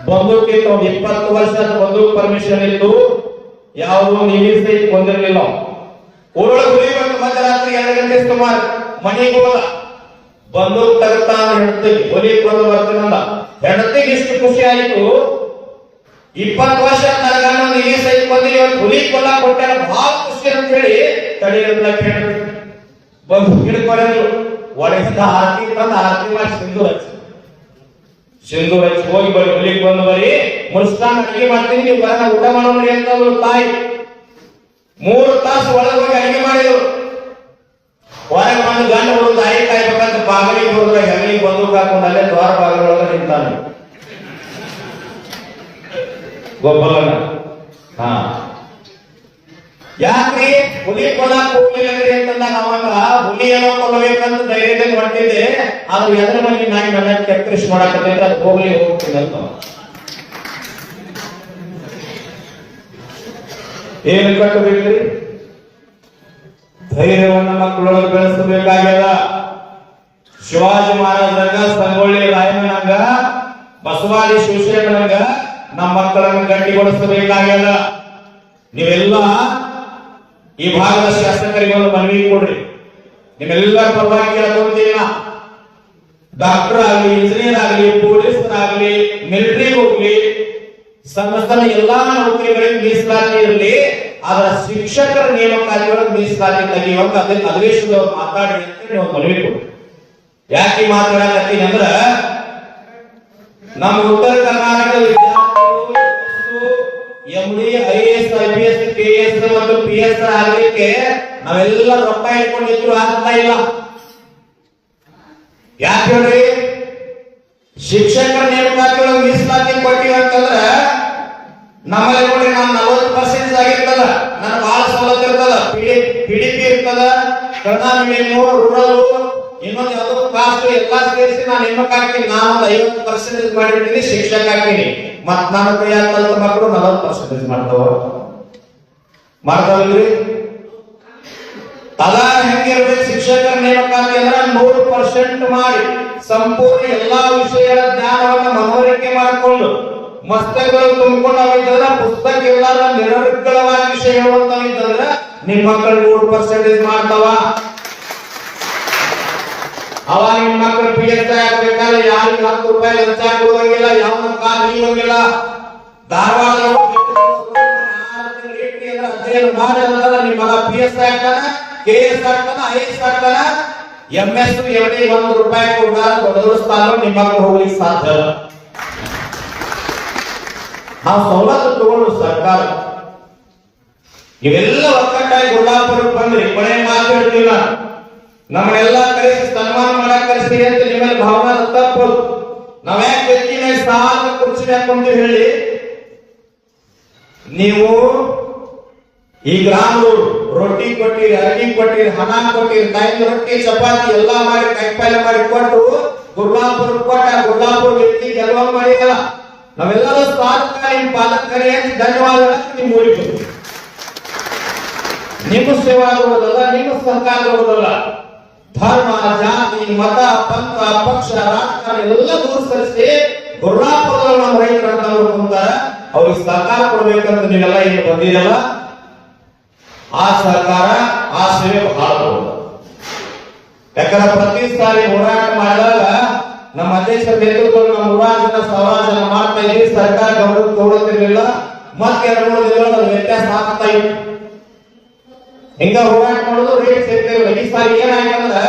ಬಂದೂಕಿತ್ತು, 20 ವರ್ಷ ಬಂದೂಕ್ ಪರ್ಮಿಷನ್ ಇತ್ತು, ಯಾವುದು ನಿಲ್ಲಿಸಿ ಬಂದಿರಲಿಲ್ಲ. ಊರೊಳಗೆ ಹುಲಿ ಬಂದು ಮಧ್ಯರಾತ್ರಿ 2 ಗಂಟೆ ಸುಮಾರು ಮನೆಗೆ ಹೋದ. ಬಂದೂಕ್ ತಗತಾ ಹೆಂಡತಿಗೆ ಹುಲಿ ಕೊಂದು ಬರ್ತೀನಂದ. ಹೆಂಡತಿಗೆ ಇಷ್ಟು ಖುಷಿ ಆಯಿತು, 20 ವರ್ಷ ನನಗನ್ನ ನಿಲ್ಲಿಸಿ ಬಂದಿಲ್ಲ, ಹುಲಿ ಕೊಲ್ಲ ಕೊಟ್ಟಾರ, ಬಹಳ ಖುಷಿ ಅಂತ ಹೇಳಿ ತಡೆಯಲ್ಲ ಕೇಳಿದ್ರು. ಬಂದು ಹಿಡ್ಕೊಳರು ಒಳಗಿಂದ ಆರತಿ ತಂದು ಆರತಿ ಮಾಡಿ ಸಿಂಧು ಹಚ್ಚಿ ಸಿಂಧು ಹಚ್ಚಿ ಹೋಗಿ ಬರೀ ಹುಲಿಗೆ ಬಂದು ಬರೀ ಮುಸ್ತಾನ್ ಅಡಿಗೆ ಮಾಡ್ತೀನಿ ನೀವು ಬರ ಊಟ ಮಾಡೋರಿ ಅಂತ ತಾಯಿ 3 ತಾಸು ಒಳಗೆ ಹೋಗಿ ಅಡಿಗೆ ಮಾಡಿದ್ರು. ಹೊರಗೆ ಬಂದು ಗಂಡ ಹುಡುಗ ತಾಯಿ ಕಾಯ್ಬೇಕಂತ ಬಾಗಿಲಿಗೆ ಹೋದ್ರೆ ಹೆಗಲಿಗೆ ಬಂದು ಹಾಕೊಂಡು ಅಲ್ಲೇ ದ್ವಾರ ಬಾಗಿಲೊಳಗೆ ನಿಂತಾನೆ ಗೊಬ್ಬರನ. ಹಾ ಯಾಕ್ರಿ ಹುಲಿ ಕೊಡಕ್ ಹೋಗ್ಲಿಲ್ಲರಿ ಅಂತಂದಾಗ ಅವಾಗ ಹುಲಿ ಏನೋ ಕೊಲ್ಲಬೇಕಂತ ಧೈರ್ಯದಲ್ಲಿ ಹೊಂಟಿದ್ದೆ, ಆದ್ರೆ ಎದ್ರ ಮನೆ ನಾಯಿ ನನ್ನ ಕೆಕ್ಕರಿಸಿ ಮಾಡಾಕತ್ತಿದ್ರೆ ಅದು ಹೋಗ್ತೀನಿ ಅಂತ. ಏನು ಕಟ್ಟಬೇಕ್ರಿ? ಧೈರ್ಯವನ್ನ ಮಕ್ಕಳೊಳಗೆ ಬೆಳೆಸಬೇಕಾಗ್ಯದ. ಶಿವಾಜಿ ಮಹಾರಾಜರಂಗ, ಸಂಗೊಳ್ಳಿ ರಾಯಣ್ಣನಂಗ, ಬಸವಾದಿ ಶಿವಶರಣರಂಗ ನಮ್ಮ ಮಕ್ಕಳನ್ನು ಗಟ್ಟಿಗೊಳಿಸಬೇಕಾಗ್ಯದ. ನೀವೆಲ್ಲ ಈ ಭಾಗದ ಶಾಸಕರಿಗೆ ಒಂದು ಮನವಿ ಕೊಡ್ರಿ. ನಿಮ್ಮೆಲ್ಲರ ಪರವಾಗಿ ಕೇಳ್ಕೊಂತೀನಿ, ಡಾಕ್ಟರ್ ಆಗಲಿ, ಇಂಜಿನಿಯರ್ ಆಗಲಿ, ಪೊಲೀಸರಾಗಲಿ, ಮಿಲಿಟರಿ ಹೋಗ್ಲಿ, ಸಣ್ಣ ಎಲ್ಲಾ ನೌಕರಿಗಳಿಗೆ ಮೀಸಲಾತಿ ಇರಲಿ, ಅದರ ಶಿಕ್ಷಕರ ನೇಮಕಾತಿಯೊಳಗೆ ಮೀಸಲಾತಿ ತೆಗೆಯುವಂತ ಅಧಿವೇಶನದವ್ರು ಮಾತಾಡಿ ಅಂತ ನೀವು ಮನವಿ ಕೊಡ್ರಿ. ಯಾಕೆ ಮಾತಾಡಕತ್ತೀನಿ ಅಂದ್ರ ನಮ್ಮ ಉತ್ತರ ಕರ್ನಾಟಕದ ವಿದ್ಯಾರ್ಥಿಗಳು MD, IAS, IPS, KS ಮತ್ತು PS ಆಗಲಿಕ್ಕೆ ನಾವೆಲ್ಲ ರೊಕ್ಕ ಇಟ್ಕೊಂಡಿದ್ರು ಆಗ್ತಾ ಇಲ್ಲ. ಯಾಕೆ ಹೇಳ್ರಿ? ಶಿಕ್ಷಕರ ನೇಮಕಾತಿಯೊಳಗೆ ಮೀಸಲಾತಿ ಕೊಟ್ಟಿವಿ ಅಂತಂದ್ರ ನಮ್ಮಲ್ಲಿ ನೋಡಿ ನಾವು 40% ಆಗಿರ್ತದ, ನನಗೆ ಬಹಳ ಸವಲತ್ತು ಇರ್ತದ, PDP ಇರ್ತದ, ಕನ್ನಡ ಮೀಡಿಯಂ, ರೂರಲ್, ಇನ್ನೊಂದು ಯಾವ್ದೋ ಕಾಸ್ಟ್ ಎಲ್ಲಾ ಸೇರಿಸಿ ನಾನು ನೇಮಕ ಹಾಕ್ತೀನಿ. ನಾನು 50% ಮಾಡಿರ್ತೀನಿ, ಶಿಕ್ಷಕ ಹಾಕ್ತೀನಿ. ಮತ್ ನನ್ನ ಕೈಯಾಗ ಕಲಿತ ಮಕ್ಕಳು 40% ಮಾಡ್ತಾವಲ್ರಿ? ಅದ ಹೆಂಗಿರ್ಬೇಕು ಶಿಕ್ಷಕರ ನೇಮಕಾತಿ ಅಂದ್ರ 100% ಮಾಡಿ ಸಂಪೂರ್ಣ ಎಲ್ಲಾ ವಿಷಯಗಳ ಜ್ಞಾನವನ್ನ ಮನವರಿಕೆ ಮಾಡಿಕೊಂಡು ಮಸ್ತಕಗಳು ತುಂಬಿಕೊಂಡಾಗಿದ್ದ್ರ, ಪುಸ್ತಕ ಎಲ್ಲಾರ ನಿರರ್ಗಳವಾಗಿ ವಿಷಯ ಹೇಳುವಂತಾಗಿದ್ರ ನಿಮ್ ಮಕ್ಕಳು 100% ಮಾಡ್ತಾವ. ಅವಾಗ ನಿಮ್ಮ ಮಕ್ಕಳು PSI ಆಗ್ಬೇಕಾದ್ರೆ ಯಾರಿಗೆ 10 ರೂಪಾಯಿ ಲಂಚ ಕೊಡುವಂಗಿಲ್ಲ, ಯಾವ ಕಾಲ್ ನೀವಂಗಿಲ್ಲ. ಧಾರವಾಡ ಅಧ್ಯಯನ ಮಾಡಿದ್ರೆ ನಿಮ್ಮ ಮಗ PSI ಆಗ್ತಾನ, KS ಆಗ್ತಾನ, IAS ಆಗ್ತಾನ, MS, MD 1 ರೂಪಾಯಿ ಕೊಡ್ತಾರ, ದೊಡ್ಡ ಸ್ಥಾನ ನಿಮ್ಮ ಮಕ್ಕಳು ಹೋಗ್ಲಿಕ್ಕೆ ಸಾಧ್ಯ. ನಾವು ಸವಲತ್ತು ತಗೊಂಡು ಸರ್ಕಾರ ಇವೆಲ್ಲ ಒಕ್ಕಟ್ಟಾಗಿ ಗುಡ್ಡಾಪುರಕ್ಕೆ ಬಂದ್ರಿ. ಕೊನೆ ಮಾತು ಹೇಳ್ತಿಲ್ಲ, ನಮ್ಮನ್ನೆಲ್ಲ ಕರೆಸಿ ಸನ್ಮಾನ ಮಾಡಕ್ ಕರೆಸಿ ಅಂತ ನಿಮ್ಮಲ್ಲಿ ಭಾವನೆ ತಪ್ಪು. ನಾವ್ಯಾಕೆ ವ್ಯಕ್ತಿ ಮೇಲೆ ಸಾಲ ಕುರ್ಚಿ ಹಾಕೊಂತ ಹೇಳಿ, ನೀವು ಈ ಗ್ರಾಮರು ರೊಟ್ಟಿ ಕೊಟ್ಟಿರಿ, ಅಕ್ಕಿ ಕೊಟ್ಟಿರಿ, ಹಣ ಕೊಟ್ಟಿರಿ, ಕಾಯಿ ರೊಟ್ಟಿ ಚಪಾತಿ ಎಲ್ಲಾ ಮಾಡಿ ಕೈಪಾಲೆ ಮಾಡಿ ಕೊಟ್ಟು ಗುಡ್ಲಾಪುರ ಕೊಟ್ಟ, ಗುಡ್ಲಾಪುರ ವ್ಯಕ್ತಿ ಗೆಲುವ ಮಾಡಿಲ್ಲ. ನಾವೆಲ್ಲರೂ ಸ್ವಾಗತ ನಿಮ್ಮ ಪಾಲಕರೇ ಅಂತ ಧನ್ಯವಾದ. ನಿಮ್ಮ ಊರಿಗೆ ನಿಮ್ಮ ಸೇವಾ ಆಗುವುದಲ್ಲ, ನಿಮ್ಮ ಸರ್ಕಾರ ಆಗುವುದಲ್ಲ. ಧರ್ಮ, ಜಾತಿ, ಮತ, ಪಂಥ, ಪಕ್ಷ, ರಾಜಕಾರಣ ಎಲ್ಲ ದೂರ ಸರಿಸಿ ಗುಡ್ಲಾಪುರದಲ್ಲಿ ನಮ್ಮ ರೈತರು ಕುಂತಾರ, ಅವ್ರಿಗೆ ಸಹಕಾರ ಕೊಡ್ಬೇಕಂತ ನೀವೆಲ್ಲ ಏನು ಬಂದಿರಲ್ಲ. ಆ ಸರ್ಕಾರ ಆ ಸೇವೆ ಬಹಳ ದೊಡ್ಡದು. ಯಾಕಂದ್ರೆ ಪ್ರತಿ ಸಾರಿ ಹೋರಾಟ ಮಾಡಿದಾಗ ನಮ್ಮ ಅಧ್ಯಕ್ಷರ ನೇತೃತ್ವದಲ್ಲಿ ನಮ್ಮ 100 ಜನ 1000 ಜನ ಮಾಡ್ತಾ ಇದ್ವಿ, ಸರ್ಕಾರ ಗಮನಕ್ಕೆ ತಗೊಳ್ತಿರ್ಲಿಲ್ಲ. ಮತ್ತೆ 2-3 ದಿನಗಳ ವ್ಯತ್ಯಾಸ ಆಗ್ತಾ ಇತ್ತು. ಹಿಂಗ ಹೋರಾಟ ಮಾಡೋದು ರೇಟ್ ಸೇರ್ತಿರಲಿಲ್ಲ. ಈ ಸಾರಿ ಏನಾಯ್ತಂದ್ರ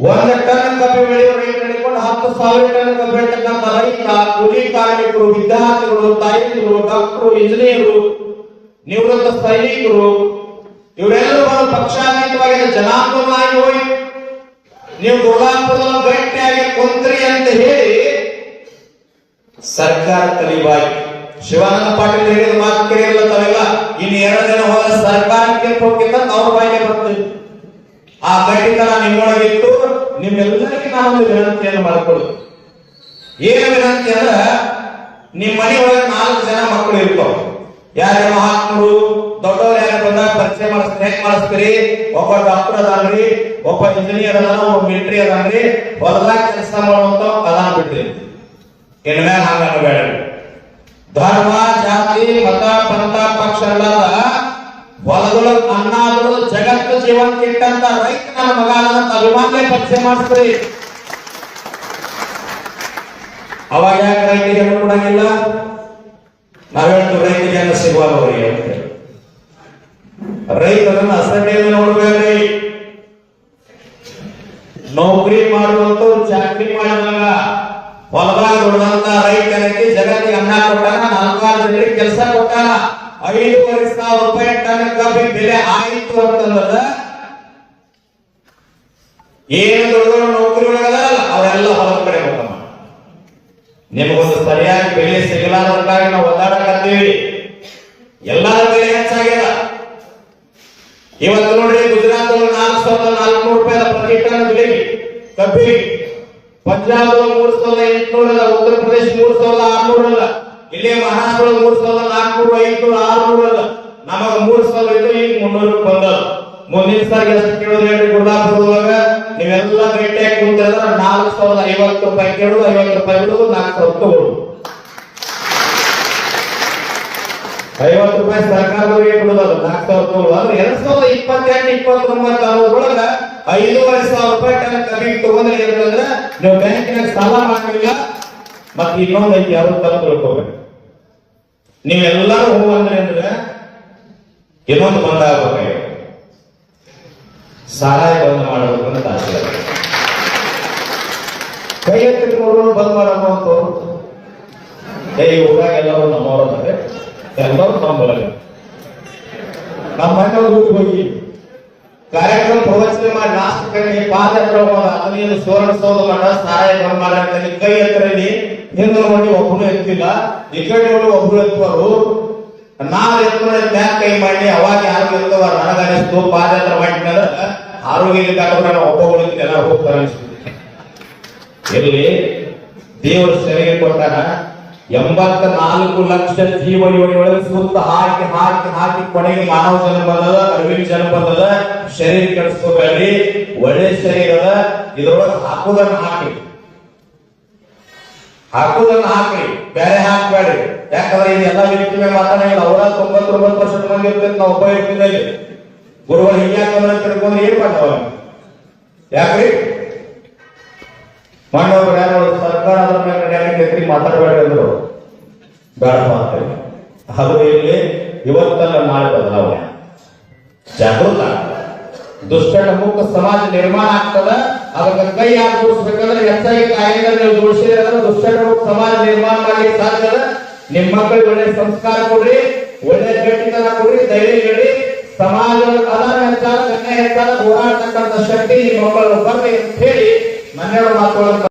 1 ಟನ್ ಕಬ್ಬು ಬೆಳೆಯುವ ರೇಟ್ ಹಿಡ್ಕೊಂಡು 10,000 ಟನ್ ಕಬ್ಬು ಬೆಳೆತಕ್ಕಂಥ ರೈತ, ಕೂಲಿ ಕಾರ್ಮಿಕರು, ವಿದ್ಯಾರ್ಥಿಗಳು, ತಾಯಂದಿರು, ಡಾಕ್ಟರು, ಇಂಜಿನಿಯರು, ನಿವೃತ್ತ ಸೈನಿಕರು ಇವರೆಲ್ಲರೂ ಪಕ್ಷಾತೀತವಾಗಿ ಜನಾಂದೋಲನ ಆಗಿ ಹೋಗಿ ನೀವು ಗುಡ್ಲಾಪುರದಲ್ಲಿ ಗಟ್ಟಿಯಾಗಿ ಕುಂತ್ರಿ ಅಂತ ಹೇಳಿ ಸರ್ಕಾರ ತಲಿಬಾಯಿ ಶಿವಾನಂದ ಪಾಟೀಲ್ ಹೇಳಿದ ಮಾತು ಕೇಳಿಲ್ಲ ತಾವೆಲ್ಲ. ಇನ್ನು 2 ದಿನ ಹೋದ ಸರ್ಕಾರಕ್ಕೆ ಹೋಗಿದ್ದ ಅವ್ರ ಬಾಯಿಗೆ ಬರ್ತದೆ. ಆ ಗಟ್ಟಿತನ ನಿಮ್ಮೊಳಗಿತ್ತು. ನಿಮ್ಮೆಲ್ಲರಿಗೆ ನಾನೊಂದು ವಿನಂತಿಯನ್ನು ಮಾಡ್ಕೊಳ್ಳಿ. ಏನು ವಿನಂತಿ ಅಂದ್ರ, ನಿಮ್ಮ ಮನೆಯೊಳಗೆ 4 ಜನ ಮಕ್ಕಳು ಇರ್ತಾವ. ಯಾರ ಮಹಾತ್ಮರು ದೊಡ್ಡವ್ರು ಯಾರು ಬಂದಾಗ ಪರಿಚಯ ಮಾಡಿಸ್ತೀರಿ. ಒಬ್ಬ ಡಾಕ್ಟರ್ ಅದಾನ್ರಿ, ಒಬ್ಬ ಇಂಜಿನಿಯರ್ ಅದಾನ, ಒಬ್ಬ ಮಿಲಿಟರಿ ಅದಾನ್ರಿ, ಹೊಲದಾಗ ಕೆಲಸ ಮಾಡುವಂತ ಅದಾನ ಬಿಡ್ರಿ. ಇನ್ ಮ್ಯಾಲ ಹಂಗ ಬೇಡ. ಧರ್ಮ, ಜಾತಿ, ಮತ, ಪಂಥ, ಪಕ್ಷ ಅಲ್ಲದ ಹೊಲದೊಳಗ ಅನ್ನಾದ್ರು ಜಗತ್ತು ಜೀವನ ಇಟ್ಟಂತ ರೈತ ನನ್ನ ಮಗ ಅಂತ ಅಭಿಮಾನ ಪರಿಚಯ ಮಾಡಿಸ್ತೀರಿ. ಅವಾಗ ಯಾಕೆ ರೈತರಿಗೆ ಹೆಣ್ಣು ಕೊಡಂಗಿಲ್ಲ? ನಾವ್ ಹೇಳ್ತೀವಿ ರೈತರಿಗೆ ಹೆಣ್ಣು ಸಿಗುವಾಗ ಅವರಿಗೆ ಅಂತ. ರೈತರನ್ನ ಅಸಡ್ಡೆಯಲ್ಲಿ ನೋಡ್ಬೇಡ್ರಿ. ನೌಕರಿ ಮಾಡುವಂತವ್ರು ಚಾಕರಿ ಮಾಡಿದಾಗ ಹೊಲದಾಗ ದುಡಿದಂತ ರೈತನಿಗೆ ಜಗತ್ತಿಗೆ ಅನ್ನ ಕೊಟ್ಟಾನ, 4 ಜನರಿಗೆ ಕೆಲಸ ಕೊಟ್ಟಾನ. 5,500 ರೂಪಾಯಿ ಟನ್ ಕಬ್ಬಿನ ಬೆಲೆ ಆಯಿತು ಅಂತಂದ್ರ ಏನು ದುಡಿದವರು ನೌಕರಿ ಒಳಗದಾರಲ್ಲ ಅವರೆಲ್ಲ ಹೊಲದ ಕಡೆ ಹೋಗಮ್ಮ. ನಿಮಗೊಂದು ಸರಿಯಾಗಿ ಬೆಲೆ ಸಿಗಲಾರ್ದಾಗಿ ನಾವು ಒದ್ದಾಡಕತ್ತೀವಿ. ಎಲ್ಲರ ಬೆಲೆ ಹೆಚ್ಚಾಗ್ಯದ. ಇವತ್ತು ನೋಡಿ ಗುಜರಾತ್ 4,400 ರೂಪಾಯಿ ಪ್ರತಿ ಟನ್ ಬೆಲೆ ಕಬ್ಬಿಗೆ, ಪಂಜಾಬ್ 3,800, ಉತ್ತರ ಪ್ರದೇಶ 3,600, ಇಲ್ಲಿ ಮಹಾರಾಷ್ಟ್ರ 3,400, 500, 600, ನಮಗ 3,000 ಈಗ 300 ಬಂದದ. ಮುಂದಿನ ಸಾರಿ ಎಷ್ಟು ಕೇಳೋದು ಹೇಳಿ ಗುರುದಾಪುರದೊಳಗ ನೀವೆಲ್ಲ ಭೇಟಿಯಾಗಿ ಕುಂತಿದ್ರೆ 4,050 ರೂಪಾಯಿ ಕೇಳೋದು, 50 ರೂಪಾಯಿ ಬಿಡೋದು, 4,000 ತಗೊಳ್ಳೋದು. 50 ರೂಪಾಯಿ ಸರ್ಕಾರದವರಿಗೆ ಬಿಡೋದು, 4,000 ತಗೊಳ್ಳೋದು. ಅಂದ್ರೆ 2028-29 ಅನ್ನೋದ್ರೊಳಗ 5,500 ರೂಪಾಯಿ ಟನ್ ಕಬ್ಬಿಗೆ ತಗೊಂಡ್ರೆ ಏನಂದ್ರೆ ನೀವು ಬ್ಯಾಂಕಿನಾಗ ಸಾಲ ಮಾಡಲಿಲ್ಲ. ಮತ್ತೆ ಇನ್ನೊಂದು ಐತಿ, ಯಾರು ತಪ್ಪು ತಿಳ್ಕೋಬೇಕು. ನೀವೆಲ್ಲರೂ ಹೋಗಂದ್ರೆ ಅಂದ್ರೆ ಇನ್ನೊಂದು ಬಂದಾಗಬೇಕು, ಸಾರಾಯಿ ಬಂದ್ ಮಾಡಬೇಕು ಅಂತ ಆಸೆ. ಕೈ ಎತ್ತಿ ನೋಡೋರು ಬಂದ್ ಮಾಡಬೇಕು ಅಂತ ಈ ಊರಾಗ ಎಲ್ಲರೂ ನಮ್ಮವ್ರೆ, ಎಲ್ಲರೂ ನಂಬಲ್ಲ. ನಮ್ಮ ಮನೆಯವ್ರು ಹೋಗಿ ಕಾರ್ಯಕ್ರಮ ಪ್ರವಚನ ಮಾಡಿ ಲಾಸ್ಟ್ ಕಡೆ ಪಾದಯಾತ್ರೆ ಹೋಗೋದ, ಅದನ್ನ ಸುವರ್ಣಸೌಧ ಮಾಡ ಸಹಾಯ ಮಾಡಿ ಕೈ ಎತ್ತರಲ್ಲಿ ಹಿಂದೆ ನೋಡಿ ಒಬ್ಬರು ಎತ್ತಿಲ್ಲ, ಈ ಕಡೆ ನೋಡಿ ಒಬ್ರು ಎತ್ತುವರು. ನಾವು ಎತ್ತು ನೋಡಿ ಬ್ಯಾಕ್ ಕೈ ಮಾಡಿ ಅವಾಗ ಯಾರು ಎತ್ತವ ನನಗನಿಸ್ತು. ಪಾದಯಾತ್ರೆ ಮಾಡಿದ್ರೆ ಆರೋಗ್ಯ ನಾವು ಒಬ್ಬ ಉಳಿದ್ರೆ ಎಲ್ಲ ಹೋಗ್ತಾರೆ ಅನಿಸ್ತು. ಇಲ್ಲಿ ದೇವರು ಶರೀರ ಕೊಟ್ಟಾನ, 84 ಲಕ್ಷ ಜೀವ ಯೋನಿಯೊಳಗೆ ಸುತ್ತ ಹಾಕಿ ಹಾಕಿ ಹಾಕಿ ಕೊನೆಗೆ ಮಾನವ ಜನ್ಮ ಬಂದದ, ಅರವಿಂದ ಜನ್ಮ ಬಂದದ. ಶರೀರ ಕೆಡಿಸ್ಕೋಬೇಡಿ, ಒಳ್ಳೆ ಶರೀರದ ಇದ್ರೊಳಗೆ ಹಾಕುದನ್ನ ಹಾಕಿ, ಹಾಕುದನ್ನ ಹಾಕಿ, ಬೇರೆ ಹಾಕಬೇಡಿ. ಯಾಕಂದ್ರೆ ಇದೆಲ್ಲ ವ್ಯಕ್ತಿ ಮೇಲೆ ಮಾತಾಡಿಲ್ಲ. ಅವರ 99% ಮಂದಿ ಇರ್ತೈತೆ, ನಾವು ಒಬ್ಬ ಇರ್ತಿದ್ದಲ್ಲಿ ಗುರುಗಳು ಹಿಂಗ್ಯಾಕಂದ್ರೆ ತಿಳ್ಕೊಂಡ್ರೆ ಏನ್ ಮಾಡ್ತಾವ? ಯಾಕ್ರಿ ಮಣ್ಣವ್ರು ಯಾರು ಸರ್ಕಾರ ಅದ್ರ ಮೇಲೆ ಮಾತಾಡಬೇಡಿ ಅಂದ್ರು, ಬೇಡ ಮಾಡ್ತೇವೆ. ಅದು ಇಲ್ಲಿ ಇವತ್ತಲ್ಲ ನಾಳೆ ಬದಲಾವಣೆ, ಜಾಗೃತ ದುಷ್ಟನ ಮುಕ್ತ ಸಮಾಜ ನಿರ್ಮಾಣ ಆಗ್ತದ. ಅದಕ್ಕೆ ಕೈ ಯಾರು ಜೋಡಿಸ್ಬೇಕಂದ್ರೆ ಹೆಚ್ಚಾಗಿ ಕಾಯಿಲೆ ನೀವು ಜೋಡಿಸಿದ್ರೆ ದುಷ್ಟನ ಮುಕ್ತ ಸಮಾಜ ನಿರ್ಮಾಣ ಮಾಡ್ಲಿಕ್ಕೆ ಸಾಧ್ಯ. ನಿಮ್ಮ ಮಕ್ಕಳಿಗೆ ಒಳ್ಳೆ ಸಂಸ್ಕಾರ ಕೊಡ್ರಿ, ಒಳ್ಳೆ ಗಟ್ಟಿತನ ಕೊಡ್ರಿ, ಧೈರ್ಯ ಹೇಳಿ. ಸಮಾಜದ ಕಲಾ ಹೆಚ್ಚಾದ, ಕನ್ಯಾ ಹೆಚ್ಚಾದ ಹೋರಾಡ್ತಕ್ಕಂಥ ಶಕ್ತಿ ನಿಮ್ಮ ಮಕ್ಕಳು ಬರ್ಲಿ ಅಂತ ಹೇಳಿ 12 ಮಾತುಗಳನ್ನು